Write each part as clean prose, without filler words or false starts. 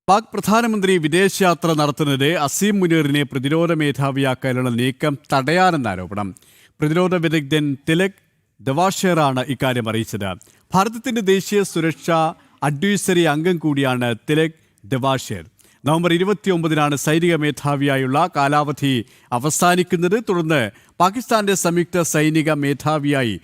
പാക് പ്രധാനമന്ത്രി വിദേശയാത്ര നടത്തുന്നത് അസീം മുനീറിനെ പ്രതിരോധ മേധാവിയാക്കാനുള്ള നീക്കം തടയാനെന്ന ആരോപണം. പ്രതിരോധ വിദഗ്ധൻ തിലക് ദവാഷേറാണ് ഇക്കാര്യം അറിയിച്ചത്. ഭാരതത്തിന്റെ ദേശീയ സുരക്ഷാ അഡ്വൈസറി അംഗം കൂടിയാണ് തിലക് ദവാഷേർ. നവംബർ 29-നാണ് സൈനിക മേധാവിയായുള്ള കാലാവധി അവസാനിക്കുന്നത്. തുടർന്ന് പാകിസ്ഥാന്റെ സംയുക്ത സൈനിക മേധാവിയായി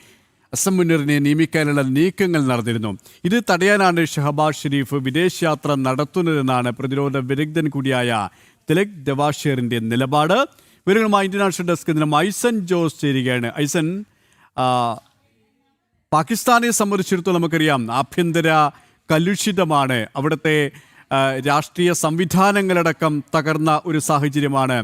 അസം മുനീറിനെ നിയമിക്കാനുള്ള നീക്കങ്ങൾ നടന്നിരുന്നു. ഇത് തടയാനാണ് ഷഹബാസ് ഷെരീഫ് വിദേശയാത്ര നടത്തുന്നതെന്നാണ് പ്രതിരോധ വിദഗ്ധൻ കൂടിയായ തിലക് ദവാഷേറിന്റെ നിലപാട്. വിവരങ്ങളുമായി ഇന്റർനാഷണൽ ഡെസ്കിൽ നിന്നും ഐസൻ ജോസ് ചേരുകയാണ്. ഐസൻ, പാകിസ്ഥാനെ സംബന്ധിച്ചിടത്തോളം നമുക്കറിയാം ആഭ്യന്തര കലുഷിതമാണ്. അവിടുത്തെ രാഷ്ട്രീയ സംവിധാനങ്ങളടക്കം തകർന്ന ഒരു സാഹചര്യമാണ്.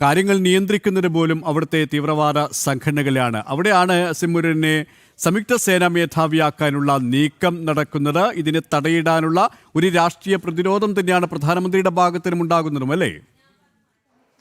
കാര്യങ്ങൾ നിയന്ത്രിക്കുന്നത് പോലും അവിടുത്തെ തീവ്രവാദ സംഘടനകളാണ്. അവിടെയാണ് അസീം മുനീറിനെ സംയുക്ത സേനാ മേധാവിയാക്കാനുള്ള നീക്കം നടക്കുന്നത്. ഇതിനെ തടയിടാനുള്ള ഒരു രാഷ്ട്രീയ പ്രതിരോധം തന്നെയാണ് പ്രധാനമന്ത്രിയുടെ ഭാഗത്തിനും ഉണ്ടാകുന്നതും, അല്ലേ?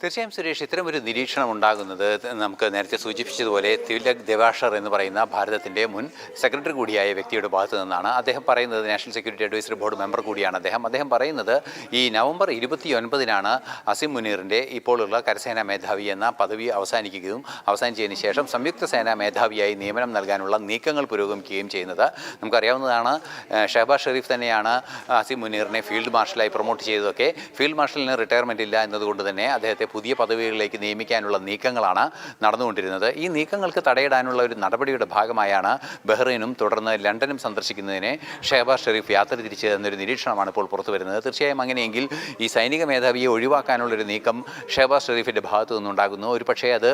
തീർച്ചയായും സുരേഷ്, ഇത്തരം ഒരു നിരീക്ഷണം ഉണ്ടാകുന്നത് നമുക്ക് നേരത്തെ സൂചിപ്പിച്ചതുപോലെ തിലക് ദവാഷർ എന്ന് പറയുന്ന ഭാരതത്തിൻ്റെ മുൻ സെക്രട്ടറി കൂടിയായ വ്യക്തിയുടെ ഭാഗത്തു നിന്നാണ്. അദ്ദേഹം പറയുന്നത്, national security advisory board member കൂടിയാണ് അദ്ദേഹം പറയുന്നത് ഈ നവംബർ 29-നാണ് അസീം മുനീറിൻ്റെ ഇപ്പോഴുള്ള കരസേനാ മേധാവി എന്ന പദവി അവസാനിച്ചതിന് ശേഷം സംയുക്ത സേനാ മേധാവിയായി നിയമനം നൽകാനുള്ള നീക്കങ്ങൾ പുരോഗമിക്കുകയും ചെയ്യുന്നത്. നമുക്കറിയാവുന്നതാണ്, ഷഹബാസ് ഷെരീഫ് തന്നെയാണ് അസീം മുനീറിനെ ഫീൽഡ് മാർഷലായി പ്രൊമോട്ട് ചെയ്തതൊക്കെ. ഫീൽഡ് മാർഷലിന് റിട്ടയർമെൻ്റ് ഇല്ല എന്നതുകൊണ്ട് തന്നെ അദ്ദേഹത്തെ പുതിയ പദവികളിലേക്ക് നിയമിക്കാനുള്ള നീക്കങ്ങളാണ് നടന്നുകൊണ്ടിരുന്നത്. ഈ നീക്കങ്ങൾക്ക് തടയിടാനുള്ള ഒരു നടപടിയുടെ ഭാഗമായാണ് ബഹ്റൈനും തുടർന്ന് ലണ്ടനും സന്ദർശിക്കുന്നതിനെ ഷഹബാസ് ഷെരീഫ് യാത്ര തിരിച്ചതെന്നൊരു നിരീക്ഷണമാണ് ഇപ്പോൾ പുറത്തു വരുന്നത്. തീർച്ചയായും അങ്ങനെയെങ്കിൽ ഈ സൈനിക മേധാവിയെ ഒഴിവാക്കാനുള്ളൊരു നീക്കം ഷഹബാസ് ഷെരീഫിൻ്റെ ഭാഗത്തു നിന്നുണ്ടാകുന്നു. ഒരു പക്ഷേ അത്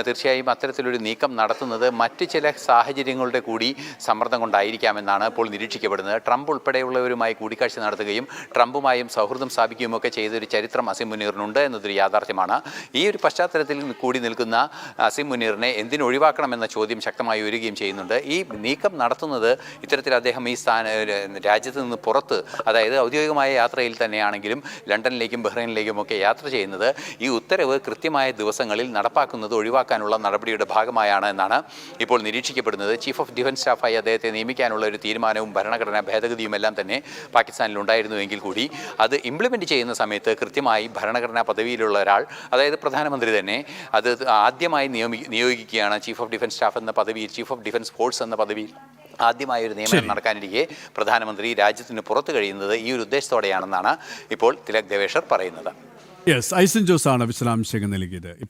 തീർച്ചയായും അത്തരത്തിലൊരു നീക്കം നടത്തുന്നത് മറ്റ് ചില സാഹചര്യങ്ങളുടെ കൂടി സമ്മർദ്ദം കൊണ്ടായിരിക്കാമെന്നാണ് ഇപ്പോൾ നിരീക്ഷിക്കപ്പെടുന്നത്. ട്രംപ് ഉൾപ്പെടെയുള്ളവരുമായി കൂടിക്കാഴ്ച നടത്തുകയും ട്രംപുമായും സൗഹൃദം സ്ഥാപിക്കുകയും ഒക്കെ ചെയ്തൊരു ചരിത്രം അസീം മുനീറിനുണ്ട് എന്നതൊരു യാഥാർത്ഥ്യമാണ്. ഈ ഒരു പശ്ചാത്തലത്തിൽ കൂടി നിൽക്കുന്ന അസീം മുനീറിനെ എന്തിനൊഴിവാക്കണമെന്ന ചോദ്യം ശക്തമായി ഉയരുകയും ചെയ്യുന്നുണ്ട്. ഈ നീക്കം നടത്തുന്നത് ഇത്തരത്തിൽ അദ്ദേഹം ഈ രാജ്യത്ത് നിന്ന് പുറത്ത്, അതായത് ഔദ്യോഗികമായ യാത്രയിൽ തന്നെയാണെങ്കിലും ലണ്ടനിലേക്കും ബഹ്റൈനിലേക്കും ഒക്കെ യാത്ര ചെയ്യുന്നത് ഈ ഉത്തരവ് കൃത്യമായ ദിവസങ്ങളിൽ നടപ്പാക്കുന്നത് ഒഴിവാക്കാനുള്ള നടപടിയുടെ ഭാഗമായാണ് എന്നാണ് ഇപ്പോൾ നിരീക്ഷിക്കപ്പെടുന്നത്. ചീഫ് ഓഫ് ഡിഫൻസ് സ്റ്റാഫായി അദ്ദേഹത്തെ നിയമിക്കാനുള്ള ഒരു തീരുമാനവും ഭരണഘടനാ ഭേദഗതിയും എല്ലാം തന്നെ പാകിസ്ഥാനിൽ ഉണ്ടായിരുന്നുവെങ്കിൽ കൂടി അത് ഇംപ്ലിമെൻറ്റ് ചെയ്യുന്ന സമയത്ത് കൃത്യമായി ഭരണഘടനാ പദവിയിലുള്ള ഒരാൾ, അതായത് പ്രധാനമന്ത്രി തന്നെ അത് ആദ്യമായി നിയോഗിക്കുകയാണ്. ചീഫ് ഓഫ് ഡിഫൻസ് സ്റ്റാഫ് എന്ന പദവിയിൽ, ചീഫ് ഓഫ് ഡിഫൻസ് ഫോഴ്സ് എന്ന പദവിയിൽ ആദ്യമായ ഒരു നിയമനം നടക്കാനിരിക്കെ പ്രധാനമന്ത്രി രാജ്യത്തിന് പുറത്തു കഴിയുന്നത് ഈ ഒരു ഉദ്ദേശത്തോടെയാണെന്നാണ് ഇപ്പോൾ തിലക് ദവാഷർ പറയുന്നത്. ഐസൻ ജോസ് ആണ് വിശദാംശങ്ങൾ നൽകിയത്.